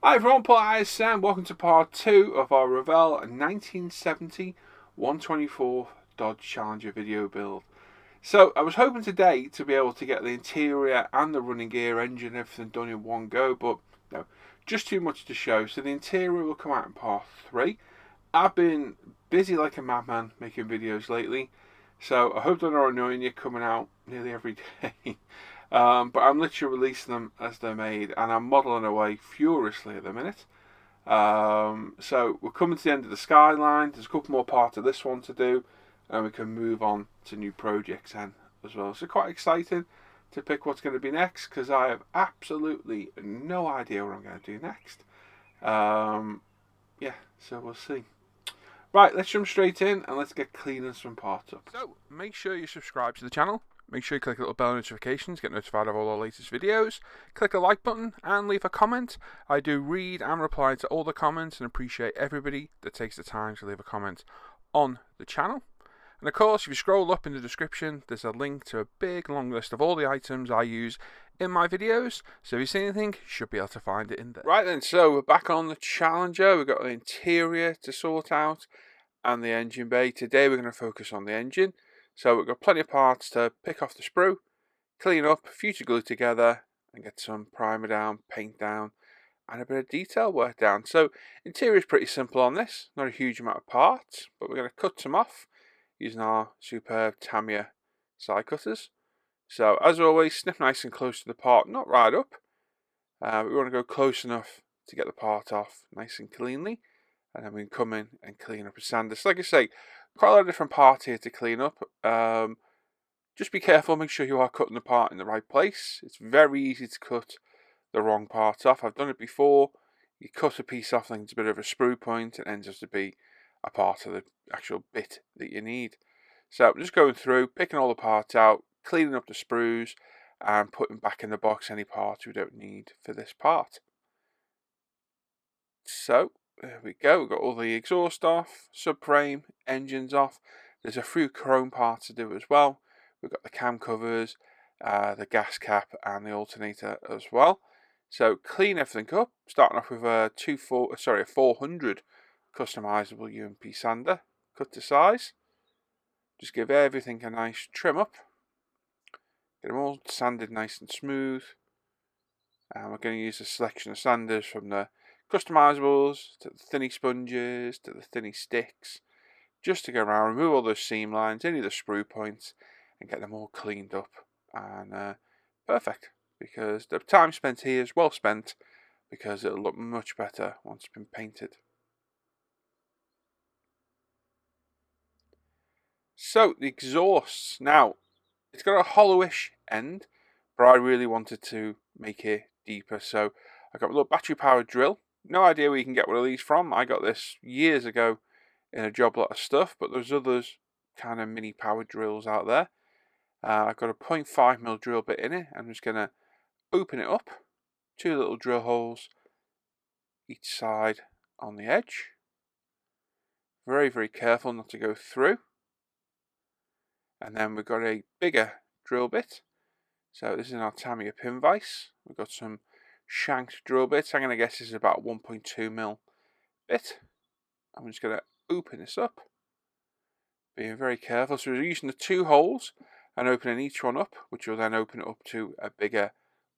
Hi everyone, Paul ISM. Welcome to part 2 of our Revell 1970 124 Dodge Challenger video build. So I was hoping today to be able to get the interior and the running gear, engine and everything done in one go, but no, just too much to show. So the interior will come out in part 3. I've been busy like a madman making videos lately, so I hope they're not annoying you, coming out nearly every day. But I'm literally releasing them as they're made, and I'm modelling away furiously at the minute. So we're coming to the end of the skyline. There's a couple more parts of this one to do, and we can move on to new projects then as well. So quite exciting to pick what's going to be next, because I have absolutely no idea what I'm going to do next. Yeah, so we'll see. Right, let's jump straight in and let's get cleaning some parts up. So make sure you subscribe to the channel. Make sure you click the little bell notifications, get notified of all our latest videos. Click the like button and leave a comment. I do read and reply to all the comments and appreciate everybody that takes the time to leave a comment on the channel. And of course, if you scroll up in the description, there's a link to a big long list of all the items I use in my videos. So if you see anything, you should be able to find it in there. Right then, so we're back on the Challenger. We've got the interior to sort out and the engine bay. Today we're going to focus on the engine. So we've got plenty of parts to pick off the sprue, clean up, future glue together, and get some primer down, paint down, and a bit of detail work down. So interior is pretty simple on this, not a huge amount of parts, but we're going to cut some off using our superb Tamiya side cutters. So as always, snip nice and close to the part, not right up. But we want to go close enough to get the part off nice and cleanly, and then we can come in and clean up with sander. So like I say, quite a lot of different parts here to clean up. Just be careful, make sure you are cutting the part in the right place. It's very easy to cut the wrong part off. I've done it before. You cut a piece off, and it's a bit of a sprue point, and it ends up to be a part of the actual bit that you need. So I'm just going through, picking all the parts out, cleaning up the sprues, and putting back in the box any parts we don't need for this part. So there we go, we've got all the exhaust off, subframe, engines off. There's a few chrome parts to do as well. We've got the cam covers, the gas cap and the alternator as well. So clean everything up, starting off with a 400 customizable UMP sander, cut to size. Just give everything a nice trim up. Get them all sanded nice and smooth. And we're going to use a selection of sanders from the customizables to the thinny sponges to the thinny sticks, just to go around, remove all those seam lines, any of the sprue points, and get them all cleaned up. And perfect, because the time spent here is well spent, because it'll look much better once it's been painted. So the exhausts, now it's got a hollowish end, but I really wanted to make it deeper, so I got a little battery powered drill. No idea where you can get one of these from. I got this years ago in a job lot of stuff, but there's others kind of mini powered drills out there. I've got a 0.5mm drill bit in it. I'm just going to open it up, 2 little drill holes each side on the edge. Very, very careful not to go through. And then we've got a bigger drill bit. So this is our Tamiya pin vise. We've got some shanked drill bits. I'm going to guess this is about 1.2mm bit. I'm just going to open this up, being very careful. So we're using the 2 holes and opening each one up, which will then open it up to a bigger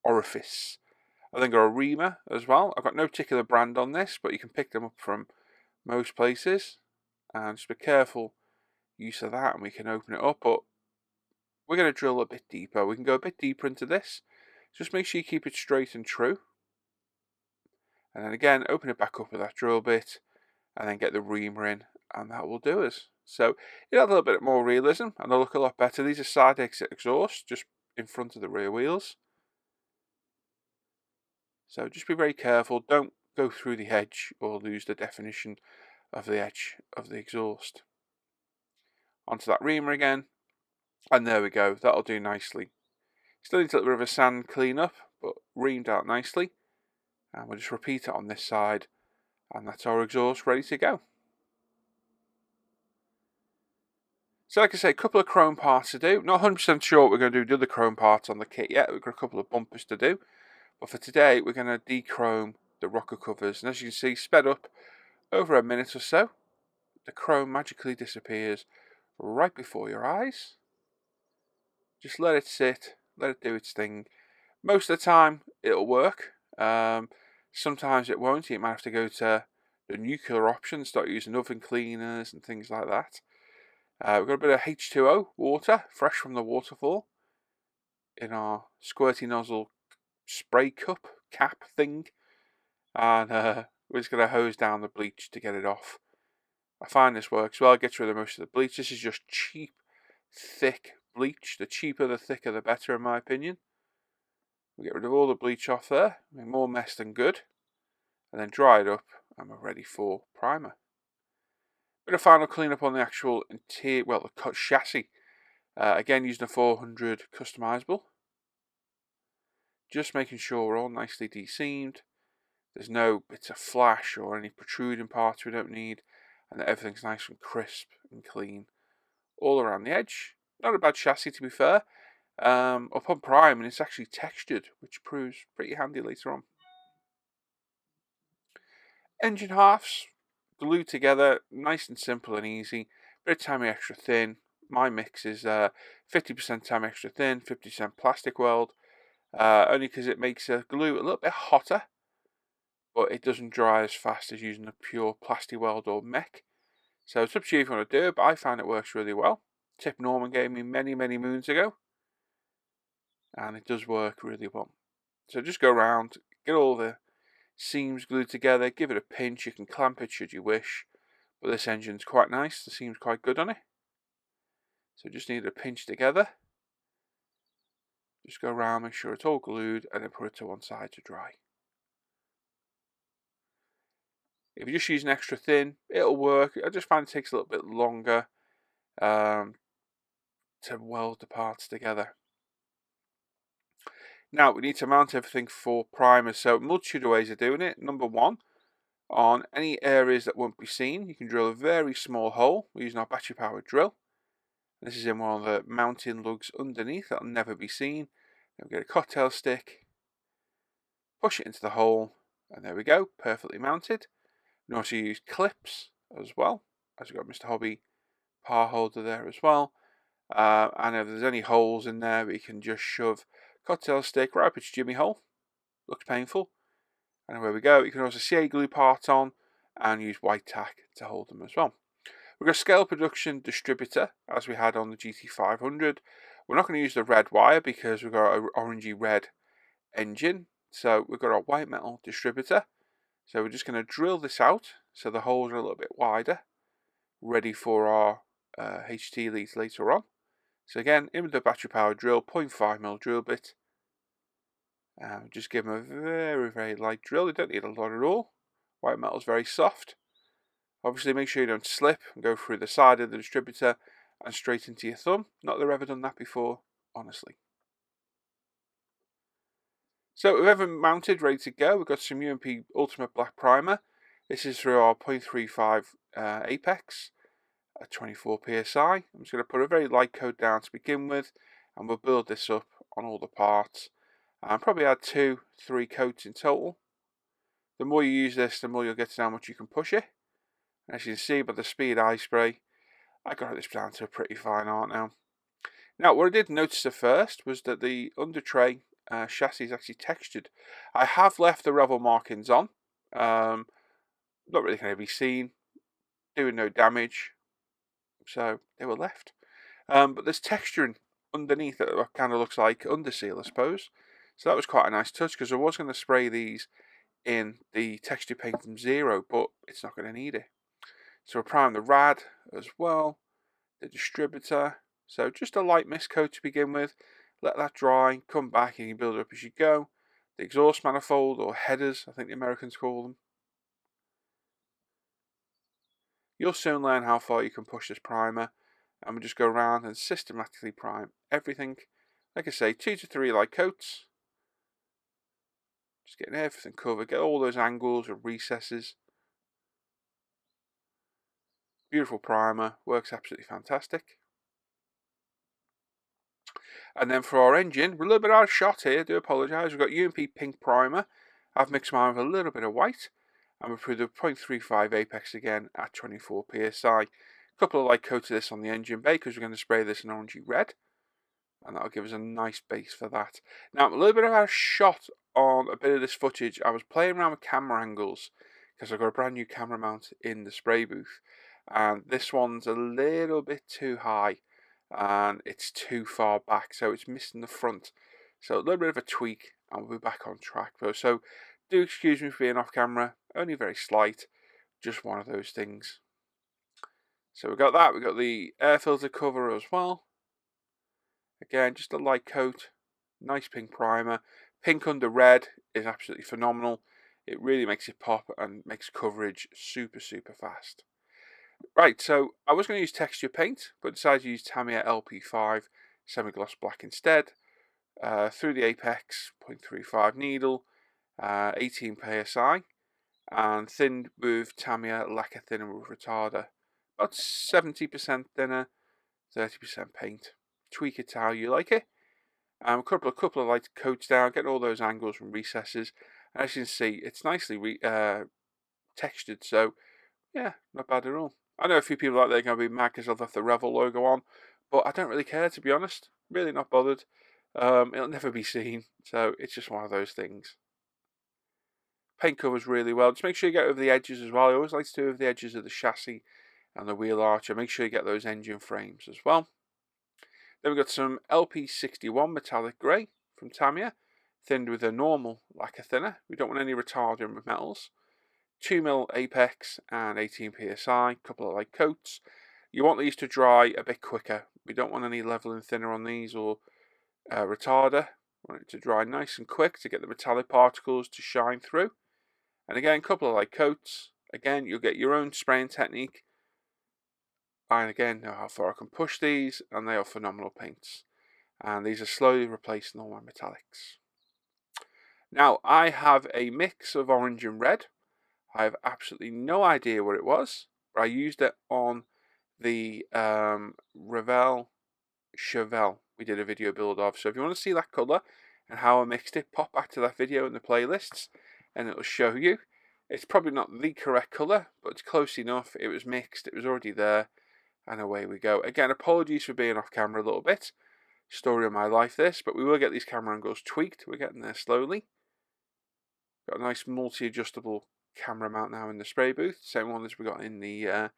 orifice. I've then got a reamer as well. I've got no particular brand on this, but you can pick them up from most places. And just be careful use of that, and we can open it up. But we're going to drill a bit deeper. We can go a bit deeper into this. Just make sure you keep it straight and true. And then again, open it back up with that drill bit, and then get the reamer in, and that will do us. So it adds a little bit more realism, and they'll look a lot better. These are side exit exhausts, just in front of the rear wheels. So just be very careful, don't go through the edge or lose the definition of the edge of the exhaust. Onto that reamer again, and there we go, that'll do nicely. Still needs a little bit of a sand clean up, but reamed out nicely. And we'll just repeat it on this side, and that's our exhaust ready to go. So like I say, a couple of chrome parts to do. Not 100% sure what we're going to do with the chrome parts on the kit yet. We've got a couple of bumpers to do. But for today, we're going to dechrome the rocker covers, and as you can see, sped up over a minute or so. The chrome magically disappears right before your eyes. Just let it sit, let it do its thing. Most of the time it'll work. Sometimes it won't. You might have to go to the nuclear option, start using oven cleaners and things like that. We've got a bit of H2O water, fresh from the waterfall, in our squirty nozzle spray cup cap thing, and we're just going to hose down the bleach to get it off. I find this works well. It gets rid of most of the bleach. This is just cheap, thick bleach. The cheaper, the thicker, the better, in my opinion. We get rid of all the bleach off there. Make more mess than good. And then dry it up, and we're ready for primer. Bit of final cleanup on the actual interior, well, the cut chassis. Again, using a 400 customizable. Just making sure we're all nicely de-seamed. There's no bits of flash or any protruding parts we don't need, and that everything's nice and crisp and clean all around the edge. Not a bad chassis, to be fair. Upon priming, it's actually textured, which proves pretty handy later on. Engine halves glued together, nice and simple and easy. Bit of Tamiya extra thin. My mix is 50% Tamiya extra thin, 50% plastic weld. Only because it makes a glue a little bit hotter, but it doesn't dry as fast as using a pure plastic weld or mech. So it's up to you if you want to do it, but I find it works really well. Tip Norman gave me many moons ago, and it does work really well. So just go around, get all the seams glued together, give it a pinch. You can clamp it should you wish, but this engine's quite nice. The seam's quite good on it. So just need a pinch together. Just go around, make sure it's all glued, and then put it to one side to dry. If you're just using extra thin, it'll work. I just find it takes a little bit longer to weld the parts together. Now we need to mount everything for primer. So multitude of ways of doing it. Number one, on any areas that won't be seen, you can drill a very small hole. We're using our battery powered drill. This is in one of the mounting lugs underneath that'll never be seen. Then we get a cocktail stick, push it into the hole, and there we go, perfectly mounted. You can also use clips as well, as we've got Mr. Hobby par holder there as well. And if there's any holes in there, we can just shove cocktail stick right up its jimmy hole. Looks painful. And there we go. You can also CA glue part on and use white tack to hold them as well. We've got a scale production distributor, as we had on the GT500. We're not going to use the red wire because we've got an orangey red engine. So we've got our white metal distributor. So we're just going to drill this out so the holes are a little bit wider, ready for our HT leads later on. So again, in with the battery powered drill, 0.5mm drill bit. Just give them a very light drill. You don't need a lot at all. White metal is very soft. Obviously make sure you don't slip and go through the side of the distributor and straight into your thumb. Not that I've ever done that before, honestly. So we've everything mounted, ready to go. We've got some UMP Ultimate Black Primer. This is through our 0.35 Apex at 24 psi. I'm just going to put a very light coat down to begin with, and we'll build this up on all the parts. And probably add 2-3 coats in total. The more you use this, the more you'll get to know how much you can push it. And as you can see by the speed I spray, I got this down to a pretty fine art now. Now, what I did notice at first was that the under tray chassis is actually textured. I have left the Revell markings on. Not really going to be seen, doing no damage, so they were left. But there's texturing underneath that kind of looks like underseal, I suppose. So that was quite a nice touch, because I was going to spray these in the texture paint from Zero, but it's not going to need it. So we'll prime the rad as well, the distributor. So just a light mist coat to begin with. Let that dry, come back, and you build it up as you go. The exhaust manifold, or headers, I think the Americans call them. You'll soon learn how far you can push this primer, and we'll just go around and systematically prime everything. Like I say, 2 to 3 light coats. Just getting everything covered, get all those angles and recesses. Beautiful primer, works absolutely fantastic. And then for our engine, we're a little bit out of shot here, I do apologise. We've got UMP Pink Primer, I've mixed mine with a little bit of white, and we're through the 0.35 apex again at 24 psi. A couple of light coats of this on the engine bay because we're going to spray this in orangey red, and that'll give us a nice base for that. Now, a little bit of a shot on a bit of this footage. I was playing around with camera angles because I've got a brand new camera mount in the spray booth, and this one's a little bit too high and it's too far back, so it's missing the front. So a little bit of a tweak and we'll be back on track though. So do excuse me for being off camera, only very slight, just one of those things. So we got that, we got the air filter cover as well. Again, just a light coat, nice pink primer. Pink under red is absolutely phenomenal. It really makes it pop and makes coverage super fast. Right, so I was going to use texture paint, but decided to use Tamiya LP5 semi-gloss black instead. Through the apex, 0.35 needle, 18 psi, and thinned with Tamiya lacquer thinner with retarder. About 70% thinner, 30% paint. Tweak it to how you like it. A couple of light coats down, getting all those angles and recesses. And as you can see, it's nicely textured, so yeah, not bad at all. I know a few people out there are going to be mad because I've left the Revell logo on, but I don't really care, to be honest. Really not bothered. It'll never be seen, so it's just one of those things. Paint covers really well. Just make sure you get over the edges as well. I always like to do over the edges of the chassis and the wheel arch. And make sure you get those engine frames as well. Then we've got some LP61 metallic grey from Tamiya, thinned with a normal lacquer thinner. We don't want any retardant with metals. 2mm apex and 18 psi, couple of light coats. You want these to dry a bit quicker. We don't want any leveling thinner on these or retarder. We want it to dry nice and quick to get the metallic particles to shine through. And again, a couple of light coats. Again, you'll get your own spraying technique. And again, know how far I can push these, and they are phenomenal paints. And these are slowly replacing all my metallics. Now, I have a mix of orange and red. I have absolutely no idea what it was, but I used it on the Revell Chevelle we did a video build of. So if you want to see that colour and how I mixed it, pop back to that video in the playlists and it will show you. It's probably not the correct colour, but it's close enough. It was mixed, it was already there, and away we go. Again, apologies for being off camera a little bit. Story of my life this, but we will get these camera angles tweaked. We're getting there slowly. Got a nice multi-adjustable camera mount now in the spray booth, same one as we got in the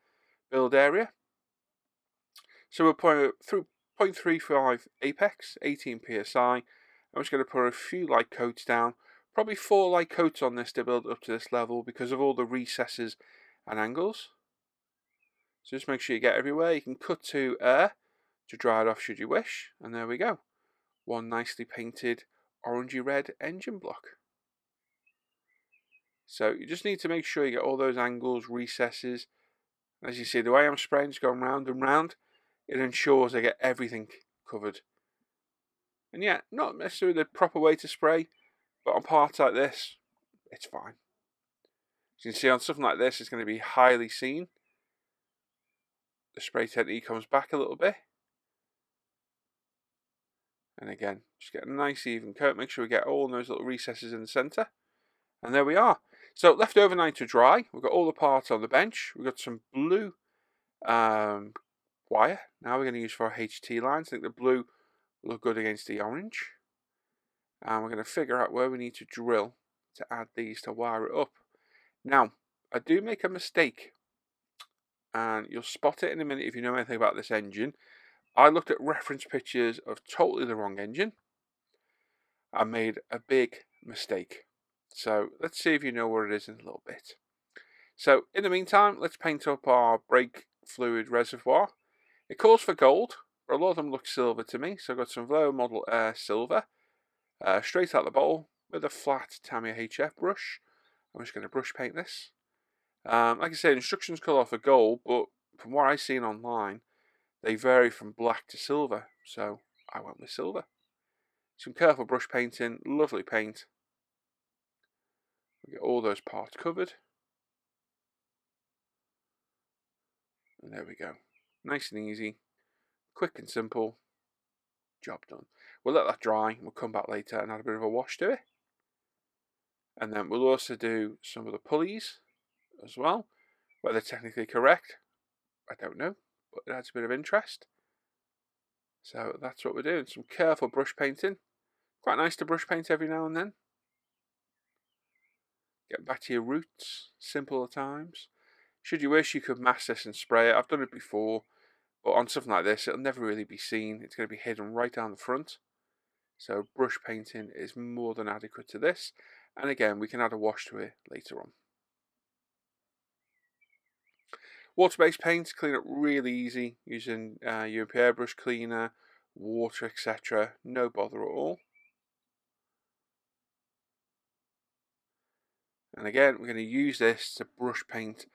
build area. So we're putting through 0.35 apex, 18 psi. I'm just going to put a few light coats down, probably 4 light coats on this to build up to this level because of all the recesses and angles. So just make sure you get everywhere. You can cut to air to dry it off should you wish, and there we go. One nicely painted orangey red engine block. So you just need to make sure you get all those angles, recesses. As you see, the way I'm spraying is going round and round. It ensures I get everything covered. And yeah, not necessarily the proper way to spray, but on parts like this, it's fine. As you can see on something like this, it's going to be highly seen. The spray technique comes back a little bit. And again, just get a nice even coat. Make sure we get all those little recesses in the centre. And there we are. So left overnight to dry. We've got all the parts on the bench. We've got some blue wire. Now we're going to use for our HT lines. I think the blue will look good against the orange. And we're going to figure out where we need to drill to add these to wire it up. Now, I do make a mistake. And you'll spot it in a minute if you know anything about this engine. I looked at reference pictures of totally the wrong engine. I made a big mistake. So let's see if you know what it is in a little bit. So in the meantime, let's paint up our brake fluid reservoir. It calls for gold, but a lot of them look silver to me. So I've got some Velo Model Air silver, straight out the bowl with a flat Tamiya HF brush. I'm just going to brush paint this. Like I said, instructions call for gold, but from what I've seen online, they vary from black to silver. So I went with silver. Some careful brush painting, lovely paint. We get all those parts covered. And there we go. Nice and easy, quick and simple, job done. We'll let that dry, we'll come back later and add a bit of a wash to it. And then we'll also do some of the pulleys as well. Whether technically correct, I don't know, but it adds a bit of interest. So that's what we're doing, some careful brush painting. Quite nice to brush paint every now and then. Get back to your roots, simple at times. Should you wish, you could mask this and spray it. I've done it before, but on something like this, it'll never really be seen. It's going to be hidden right down the front. So brush painting is more than adequate to this. And again, we can add a wash to it later on. Water-based paints, clean up really easy using UMP airbrush cleaner, water, etc. No bother at all. And again, we're going to use this to brush paint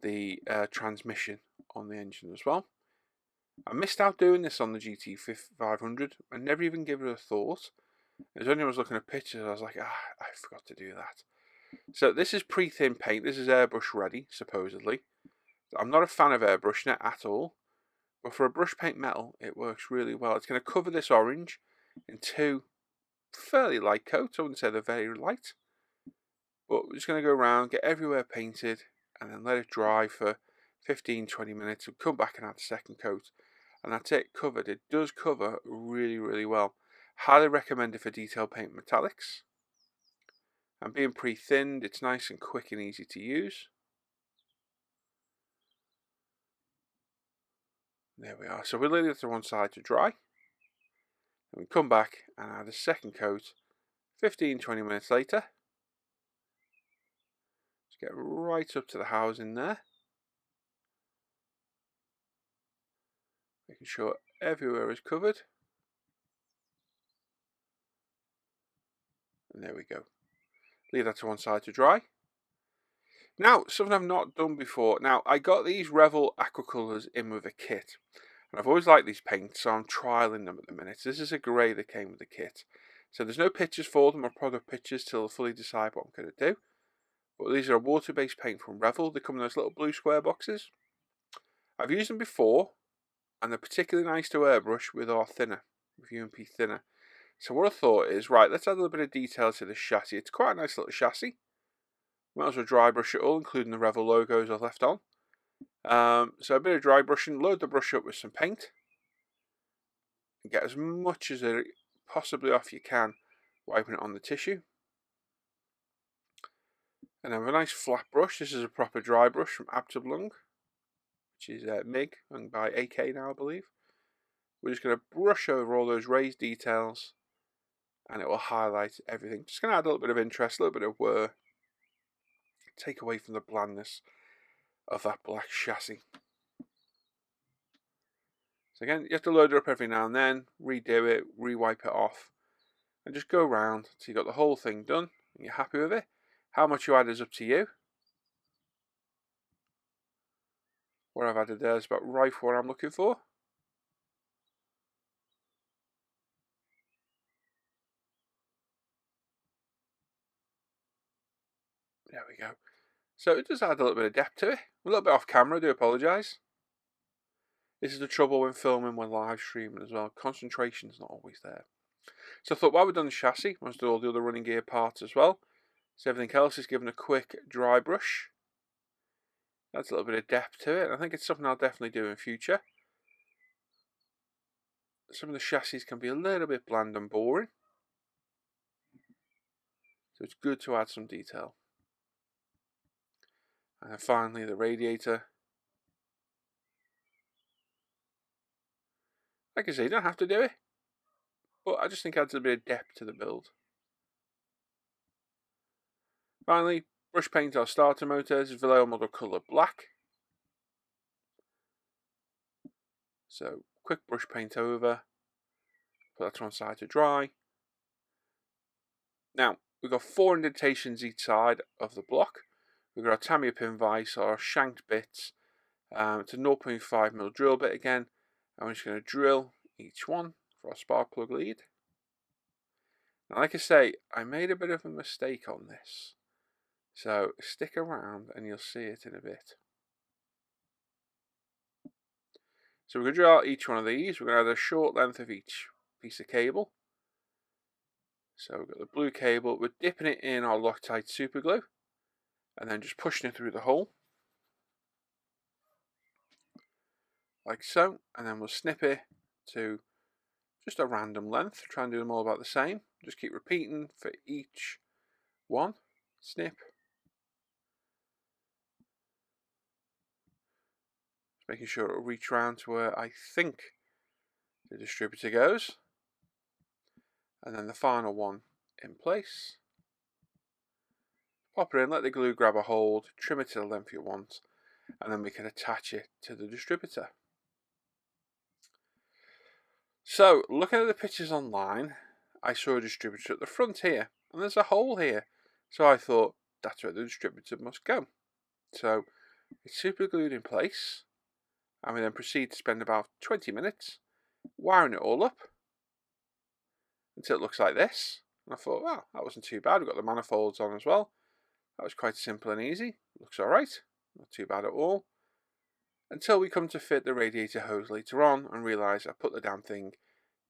the transmission on the engine as well. I missed out doing this on the GT500. I never even gave it a thought. As when I was looking at pictures, I was like, I forgot to do that. So this is pre-thin paint. This is airbrush ready, supposedly. I'm not a fan of airbrushing it at all. But for a brush paint metal, it works really well. It's going to cover this orange in 2 fairly light coats. I wouldn't say they're very light. But we're just going to go around, get everywhere painted, and then let it dry for 15-20 minutes. We'll come back and add the second coat. And that's it, covered. It does cover really, really well. Highly recommend it for detail paint metallics. And being pre-thinned, it's nice and quick and easy to use. There we are. So we'll leave it to one side to dry. And we come back and add a second coat 15-20 minutes later. Just get right up to the housing there. Making sure everywhere is covered. And there we go. Leave that to one side to dry. Now, something I've not done before. Now, I got these Revell aquacolors in with a kit. And I've always liked these paints, so I'm trialling them at the minute. This is a grey that came with the kit. So there's no pictures for them or product pictures till I fully decide what I'm going to do. But these are a water-based paint from Revell. They come in those little blue square boxes. I've used them before, and they're particularly nice to airbrush with our thinner, with UMP thinner. So what I thought is, right, let's add a little bit of detail to this chassis. It's quite a nice little chassis. Might as well dry brush it all, including the Revell logos I've left on. So a bit of dry brushing, load the brush up with some paint. And get as much as it possibly off you can, wiping it on the tissue. And then with a nice flat brush, this is a proper dry brush from Abteilung, which is MIG, owned by AK now I believe. We're just going to brush over all those raised details and it will highlight everything. Just going to add a little bit of interest, a little bit of whir, take away from the blandness of that black chassis. So again, you have to load it up every now and then, redo it, re-wipe it off, and just go around till you got the whole thing done and you're happy with it. How much you add is up to you. What I've added there is about right for what I'm looking for. There we go. So it does add a little bit of depth to it. A little bit off camera, I do apologise. This is the trouble when filming, when live streaming as well. Concentration is not always there. So I thought while we've done the chassis, let's do all the other running gear parts as well. So everything else is given a quick dry brush. That's a little bit of depth to it. I think it's something I'll definitely do in future. Some of the chassis can be a little bit bland and boring. So it's good to add some detail. And then finally the radiator. Like I say, you don't have to do it, but I just think it adds a bit of depth to the build. Finally, brush paint our starter motor. This is Revell model colour black. So quick brush paint over, put that to one side to dry. Now we've got 4 indentations each side of the block. We've got our Tamiya pin vise, our shanked bits. It's a 0.5mm drill bit again. And we're just going to drill each one for our spark plug lead. Now, like I say, I made a bit of a mistake on this. So stick around and you'll see it in a bit. So we're going to drill out each one of these. We're going to add a short length of each piece of cable. So we've got the blue cable, we're dipping it in our Loctite super glue and then just pushing it through the hole like so, and then we'll snip it to just a random length. Try and do them all about the same. Just keep repeating for each one. Snip. Just making sure it'll reach around to where I think the distributor goes. And then the final one in place. Pop it in, let the glue grab a hold, trim it to the length you want, and then we can attach it to the distributor. So, looking at the pictures online, I saw a distributor at the front here, and there's a hole here. So I thought, that's where the distributor must go. So, it's super glued in place, and we then proceed to spend about 20 minutes wiring it all up until it looks like this. And I thought, well, that wasn't too bad. We've got the manifolds on as well. That was quite simple and easy. Looks alright. Not too bad at all. Until we come to fit the radiator hose later on and realise I put the damn thing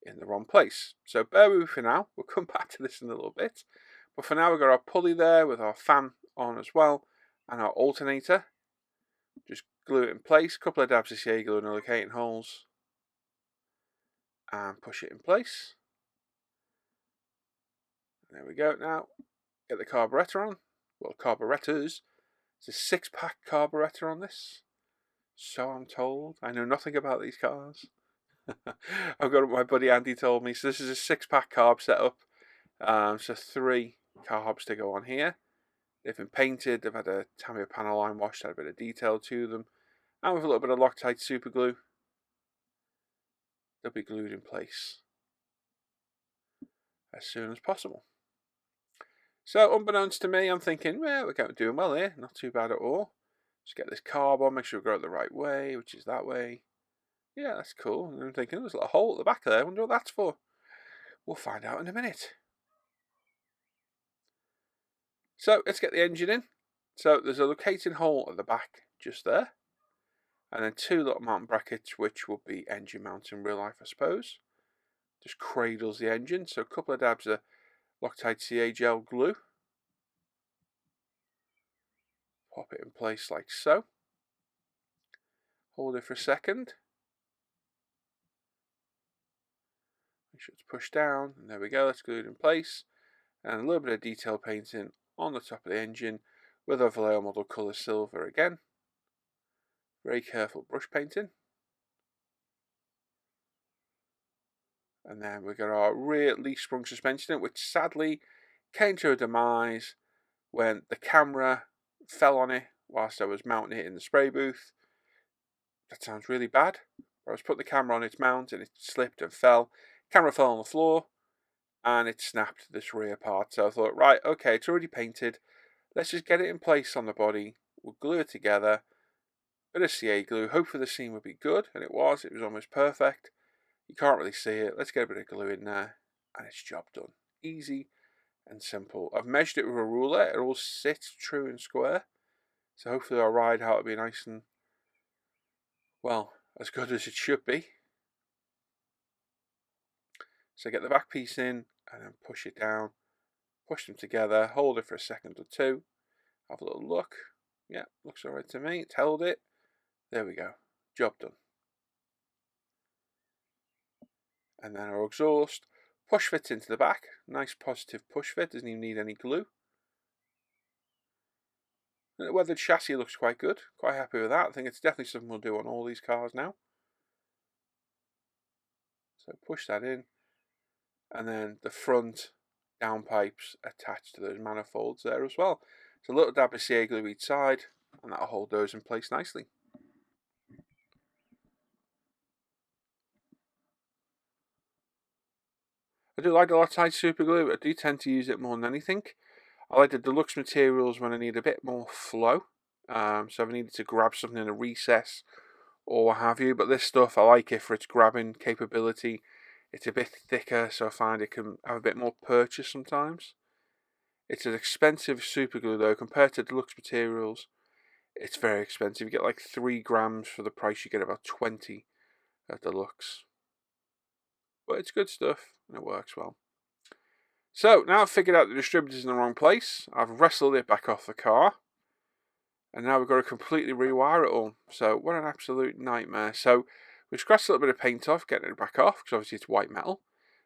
in the wrong place. So bear with me for now. We'll come back to this in a little bit. But for now we've got our pulley there with our fan on as well and our alternator. Just glue it in place. A couple of dabs of CA glue in the locating holes. And push it in place. There we go. Now get the carburetor on. Well, carburetors. It's a 6-pack carburetor on this. So I'm told. I know nothing about these cars. I've got what my buddy Andy told me. So this is a 6-pack carb setup. So 3 carbs to go on here. They've been painted. They've had a Tamiya panel line washed. Had a bit of detail to them. And with a little bit of Loctite super glue, they'll be glued in place as soon as possible. So unbeknownst to me, I'm thinking, well, we're doing well here. Not too bad at all. Just get this carb on, make sure we go out the right way, which is that way. Yeah, that's cool. And I'm thinking, there's a little hole at the back there. I wonder what that's for. We'll find out in a minute. So let's get the engine in. So there's a locating hole at the back just there. And then 2 little mounting brackets, which will be engine mounts in real life, I suppose. Just cradles the engine. So a couple of dabs of Loctite CA gel glue. Pop it in place like so. Hold it for a second. Make sure it's pushed down. And there we go, that's glued in place. And a little bit of detail painting on the top of the engine with our Revell model colour silver again. Very careful brush painting. And then we've got our rear leaf sprung suspension, which sadly came to a demise when the camera fell on it whilst I was mounting it in the spray booth. That sounds really bad. I was putting the camera on its mount and it slipped and fell. Camera fell on the floor and it snapped this rear part. So I thought, right, okay, it's already painted. Let's just get it in place on the body. We'll glue it together. Bit of CA glue. Hopefully the seam would be good, and it was. It was almost perfect. You can't really see it. Let's get a bit of glue in there, and it's job done. Easy and simple. I've measured it with a ruler. It all sits true and square. So hopefully our ride out will be nice and, well, as good as it should be. So get the back piece in, and then push it down. Push them together. Hold it for a second or two. Have a little look. Yeah, looks alright to me. It's held it. There we go. Job done. And then our exhaust. Push fit into the back. Nice positive push fit. Doesn't even need any glue. And the weathered chassis looks quite good. Quite happy with that. I think it's definitely something we'll do on all these cars now. So push that in. And then the front downpipes attached to those manifolds there as well. So a little dab of CA glue each side. And that'll hold those in place nicely. I do like the Loctite super glue, but I do tend to use it more than anything. I like the deluxe materials when I need a bit more flow. So if I needed to grab something in a recess or what have you. But this stuff, I like it for its grabbing capability. It's a bit thicker, so I find it can have a bit more purchase sometimes. It's an expensive super glue though, compared to deluxe materials. It's very expensive. You get like 3 grams for the price you get about 20 at deluxe. But it's good stuff and it works well. So now I've figured out the distributor's in the wrong place. I've wrestled it back off the car. And now we've got to completely rewire it all. So what an absolute nightmare. So we scratched a little bit of paint off, getting it back off, because obviously it's white metal.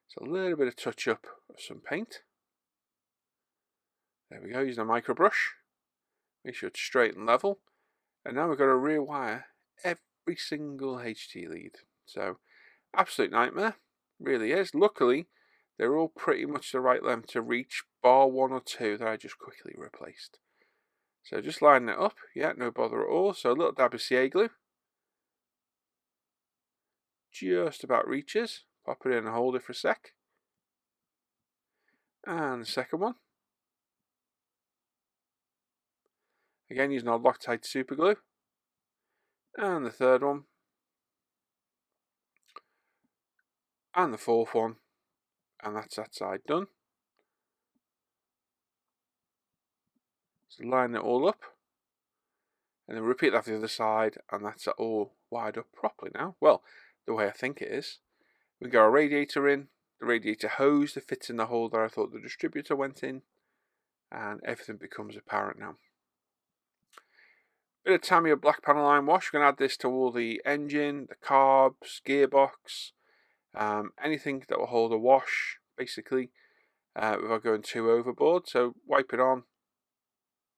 So a little bit of touch up of some paint. There we go, using a micro brush. Make sure it's straight and level. And now we've got to rewire every single HT lead. So absolute nightmare, really is. Luckily, they're all pretty much the right length to reach, bar one or two that I just quickly replaced. So just lining it up, yeah, no bother at all. So a little dab of CA glue. Just about reaches. Pop it in and hold it for a sec. And the second one. Again, using our Loctite super glue. And the third one. And the fourth one. And that's that side done. So line it all up. And then repeat that for the other side. And that's it all wired up properly now. Well, the way I think it is. We got our radiator in. The radiator hose that fits in the hole that I thought the distributor went in. And everything becomes apparent now. Bit of Tamiya black panel line wash. We're going to add this to all the engine, the carbs, gearbox, anything that will hold a wash, basically, without going too overboard. So wipe it on,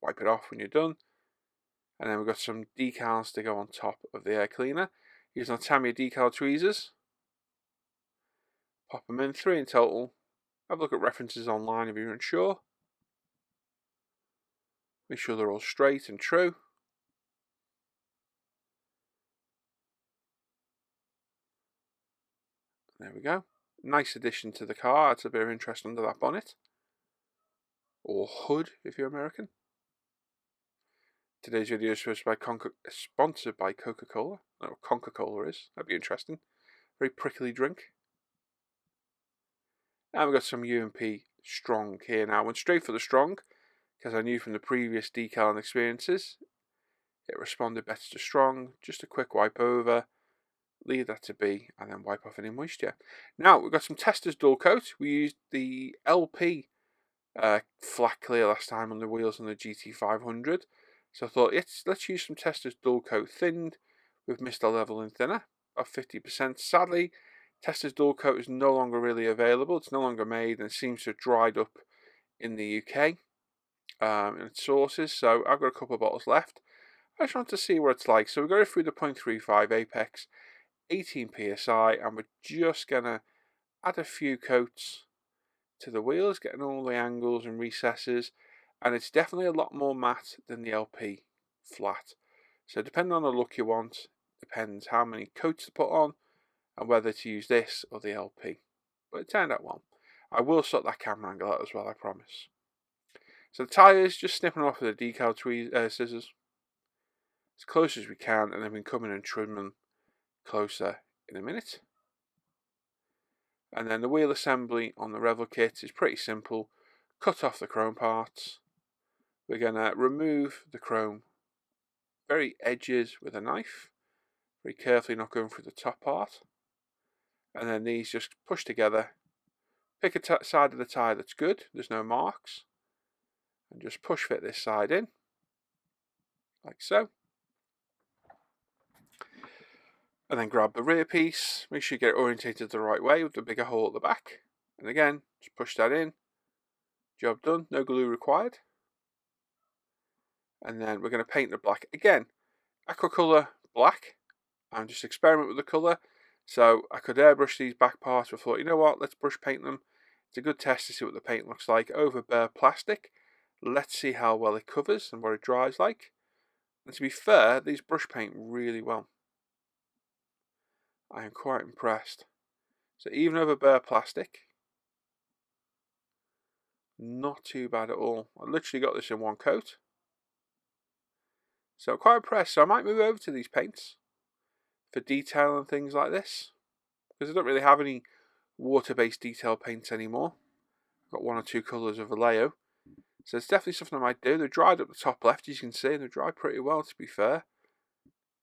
wipe it off when you're done. And then we've got some decals to go on top of the air cleaner. Using our Tamiya decal tweezers. Pop them in, 3 in total. Have a look at references online if you're unsure. Make sure they're all straight and true. There we go. Nice addition to the car. Adds a bit of interest under that bonnet. Or hood if you're American. Today's video is sponsored by Coca-Cola. No, Conca-Cola is. That'd be interesting. Very prickly drink. And we've got some UMP Strong here now. I went straight for the Strong because I knew from the previous decal experiences it responded better to Strong. Just a quick wipe over. Leave that to be and then wipe off any moisture. Now we've got some Testors dual coat. We used the LP flat clear last time on the wheels on the GT500. So I thought let's use some Testors dual coat thinned with Mr. Leveling Thinner of 50%. Sadly, Testors dual coat is no longer really available. It's no longer made and seems to have dried up in the UK in its sources. So I've got a couple of bottles left. I just want to see what it's like. So we're going through the 0.35 Apex, 18 psi, and we're just going to add a few coats to the wheels, getting all the angles and recesses, and it's definitely a lot more matte than the LP flat. So depending on the look you want, depends how many coats to put on and whether to use this or the LP. But it turned out well. I will sort that camera angle out as well, I promise. So the tyres, just snipping off with the decal scissors as close as we can, and then we can come in and trim them closer in a minute. And then the wheel assembly on the Revell kit is pretty simple. Cut off the chrome parts. We're going to remove the chrome very edges with a knife, very carefully, not going through the top part. And then these just push together. Pick a side of the tyre that's good, there's no marks, and just push fit this side in, like so. And then grab the rear piece, make sure you get it orientated the right way with the bigger hole at the back. And again, just push that in. Job done, no glue required. And then we're going to paint the black. Again, aqua colour black. I'm just experiment with the colour. So I could airbrush these back parts, but I thought, you know what, let's brush paint them. It's a good test to see what the paint looks like over bare plastic. Let's see how well it covers and what it dries like. And to be fair, these brush paint really well. I am quite impressed. So even over bare plastic, not too bad at all. I literally got this in one coat. So I'm quite impressed. So I might move over to these paints for detail and things like this, because I don't really have any water-based detail paints anymore. I've got 1 or 2 colours of Vallejo. So it's definitely something I might do. They're dried up the top left, as you can see, and they're dried pretty well, to be fair.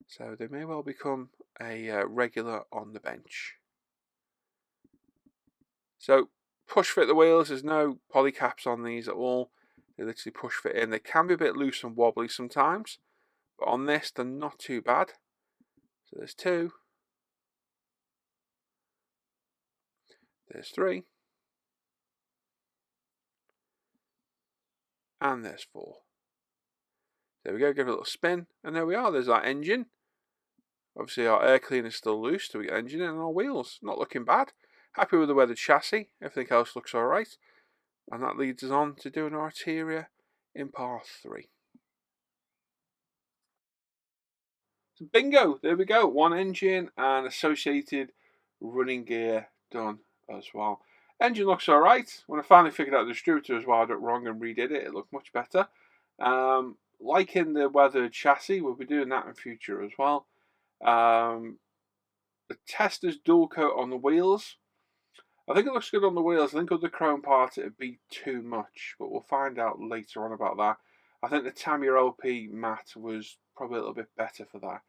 So they may well become a regular on the bench. So push fit the wheels. There's no poly caps on these at all. They literally push fit in. They can be a bit loose and wobbly sometimes, but on this they're not too bad. So there's 2. There's 3. And there's 4. There we go, give it a little spin, and there we are. There's our engine. Obviously our air cleaner is still loose, so we get engine in, and our wheels. Not looking bad. Happy with the weathered chassis. Everything else looks alright. And that leads us on to doing our interior in part 3. So bingo, there we go. 1 engine and associated running gear done as well. Engine looks alright. When I finally figured out the distributor as well, I did it wrong and redid it. It looked much better. Liking the weathered chassis, we'll be doing that in future as well. The Tester's dual coat on the wheels. I think it looks good on the wheels. I think with the chrome part it'd be too much, but we'll find out later on about that. I think the Tamiya LP matte was probably a little bit better for that.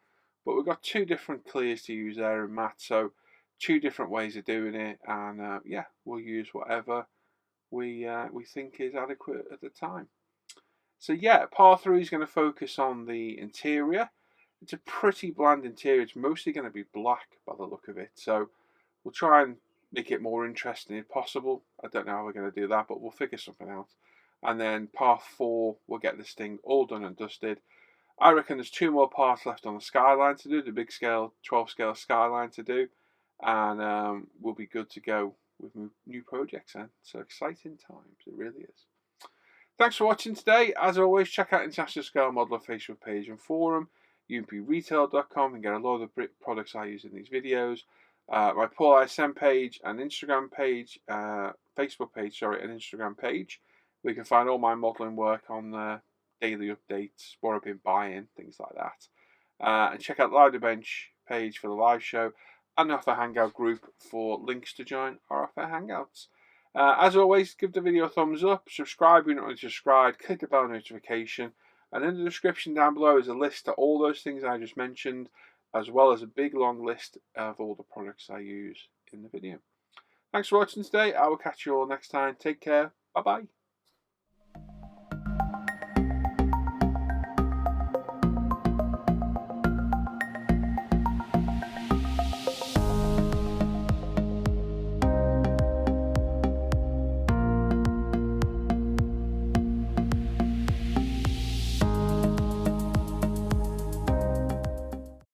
But we've got 2 different clears to use there in matte, so 2 different ways of doing it, and yeah, we'll use whatever we think is adequate at the time. So yeah, part 3 is going to focus on the interior. It's a pretty bland interior. It's mostly going to be black by the look of it, so we'll try and make it more interesting if possible. I don't know how we're going to do that, but we'll figure something out. And then part 4, we'll get this thing all done and dusted. I reckon there's 2 more parts left on the skyline to do, the big scale, 12 scale skyline to do, and we'll be good to go with new projects then. So exciting times, it really is. Thanks for watching today. As always, check out International Scale Modeler Facebook page and forum, umpretail.com, and get a lot of the products I use in these videos. My Paul ISM page and Instagram page, Facebook page, sorry, and Instagram page. We can find all my modelling work on there, daily updates, what I've been buying, things like that. And check out the Live Bench page for the live show and the Off Air Hangout group for links to join our Off Air Hangouts. As always, give the video a thumbs up, subscribe if you're not already subscribed, click the bell notification, and in the description down below is a list of all those things I just mentioned, as well as a big long list of all the products I use in the video. Thanks for watching today. I will catch you all next time. Take care. Bye bye.